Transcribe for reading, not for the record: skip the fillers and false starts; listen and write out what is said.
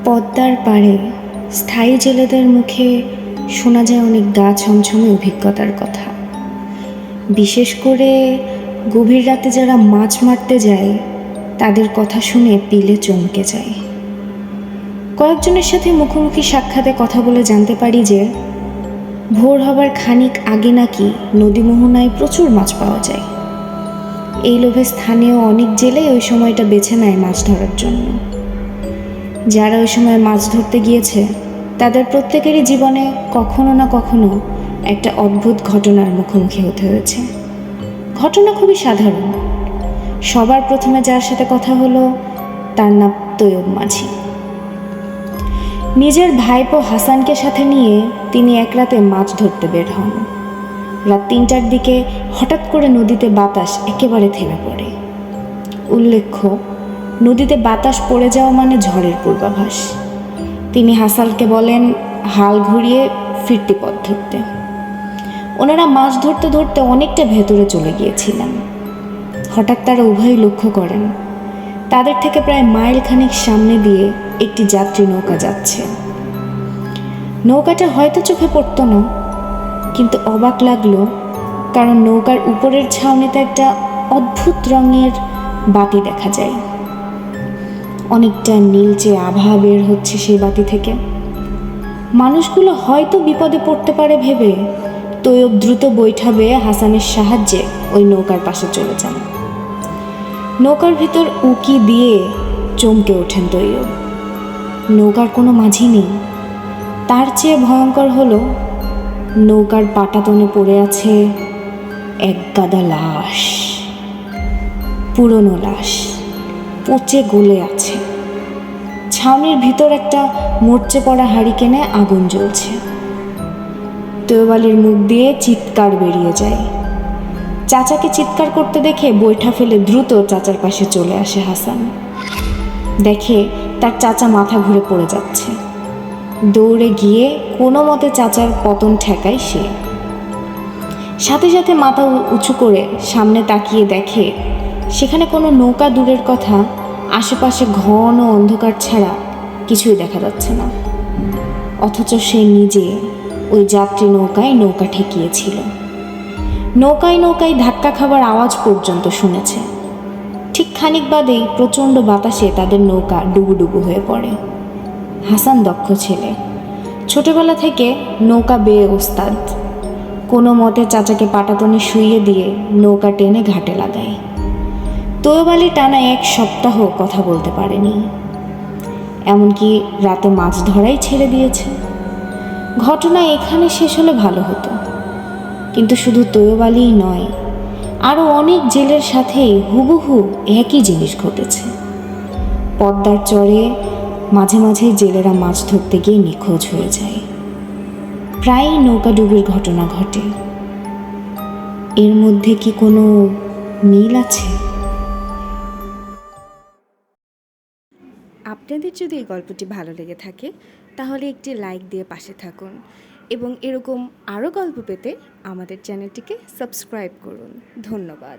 পদ্মার পাড়ে স্থায়ী জেলেদের মুখে শোনা যায় অনেক গা ছমছমে অভিজ্ঞতার কথা। বিশেষ করে গভীর রাতে যারা মাছ মারতে যায় তাদের কথা শুনে পিলে চমকে যায়। কয়েকজনের সাথে মুখোমুখি সাক্ষাতে কথা বলে জানতে পারি যে ভোর হবার খানিক আগে নাকি নদী মোহনায় প্রচুর মাছ পাওয়া যায়। এই লোভে স্থানীয় অনেক জেলে ওই সময়টা বেছে নেয় মাছ ধরার জন্য। যারা ওই সময় মাছ ধরতে গিয়েছে তাদের প্রত্যেকেরই জীবনে কখনো না কখনো একটা অদ্ভুত ঘটনার মুখোমুখি হতে হয়েছে। ঘটনা খুবই সাধারণ। সবার প্রথমে যার সাথে কথা হলো তার নাম তৈয়ব মাঝি। নিজের ভাইপো হাসানকে সাথে নিয়ে তিনি এক রাতে মাছ ধরতে বের হন। রাত ৩টার দিকে হঠাৎ করে নদীতে বাতাস একেবারে থেমে পড়ে। উল্লেখ্য, নদীতে বাতাস পড়ে যাওয়া মানে ঝড়ের পূর্বাভাস। তিনি হাসানকে বলেন হাল ঘুরিয়ে ফিরতি পথ ধরতে। ওনারা মাছ ধরতে ধরতে অনেকটা ভেতরে চলে গিয়েছিলেন। হঠাৎ তারা উভয়ই লক্ষ্য করেন তাদের থেকে প্রায় মাইল খানেক সামনে দিয়ে একটি যাত্রী নৌকা যাচ্ছে। নৌকাটা হয়তো চোখে পড়তো না, কিন্তু অবাক লাগলো, কারণ নৌকার উপরের ছাউনিতে একটা অদ্ভুত রঙের বাতি দেখা যায়। অনেকটা নীলচে আভা বের হচ্ছে সেই বাতি থেকে। মানুষগুলো হয়তো বিপদে পড়তে পারে ভেবে তৈয়ব দ্রুত বৈঠা বেয়ে হাসানের সাহায্যে ওই নৌকার পাশে চলে যান। নৌকার ভিতর উকি দিয়ে চমকে ওঠেন তৈয়ব। নৌকার কোনো মাঝি নেই। তার চেয়ে ভয়ঙ্কর হলো নৌকার পাটাতনে পড়ে আছে এক গাদা লাশ। পুরনো লাশ, পচে গলে আছে। ছাউনির ভিতর একটা মরচে পড়া হারিকেনে আগুন জ্বলছে। তৈয়ব আলীর মুখ দিয়ে চিৎকার বেরিয়ে যায়। চাচাকে চিৎকার করতে দেখে বৈঠা ফেলে দ্রুত চাচার পাশে চলে আসে হাসান। দেখে তার চাচা মাথা ঘুরে পড়ে যাচ্ছে। দৌড়ে গিয়ে কোনো মতে চাচার পতন ঠেকায় সে। সাথে সাথে মাথা উঁচু করে সামনে তাকিয়ে দেখে সেখানে কোনো নৌকা দূরের কথা, আশেপাশে ঘন অন্ধকার ছাড়া কিছুই দেখা যাচ্ছে না। অথচ সে নিজে ওই যাত্রী নৌকায় নৌকা ঠেকিয়েছিল। নৌকায় নৌকায় ধাক্কা খাবার আওয়াজ পর্যন্ত শুনেছে। ঠিক খানিক বাদেই প্রচণ্ড বাতাসে তাদের নৌকা ডুবুডুবু হয়ে পড়ে। হাসান দক্ষ ছেলে, ছোটবেলা থেকে নৌকা বেয়ে ওস্তাদ। কোনো মতে চাচাকে পাটাতনে শুইয়ে দিয়ে নৌকা টেনে ঘাটে লাগায়। তৈয়ব আলী টানা 1 সপ্তাহ কথা বলতে পারেনি, এমনকি রাতে মাছ ধরাই ছেড়ে দিয়েছে। ঘটনা এখানে শেষ হলে ভালো হতো, কিন্তু শুধু তৈয়ব আলীই নয়, আরও অনেক জেলের সাথেই হুবহু একই জিনিস ঘটেছে। পদ্মার চরে মাঝে মাঝে জেলেরা মাছ ধরতে গিয়ে নিখোঁজ হয়ে যায়। প্রায়ই নৌকা ডুবির ঘটনা ঘটে। এর মধ্যে কি কোনো মিল আছে? আপনাদের যদি এই গল্পটি ভালো লেগে থাকে তাহলে একটি লাইক দিয়ে পাশে থাকুন এবং এরকম আরও গল্প পেতে আমাদের চ্যানেলটিকে সাবস্ক্রাইব করুন। ধন্যবাদ।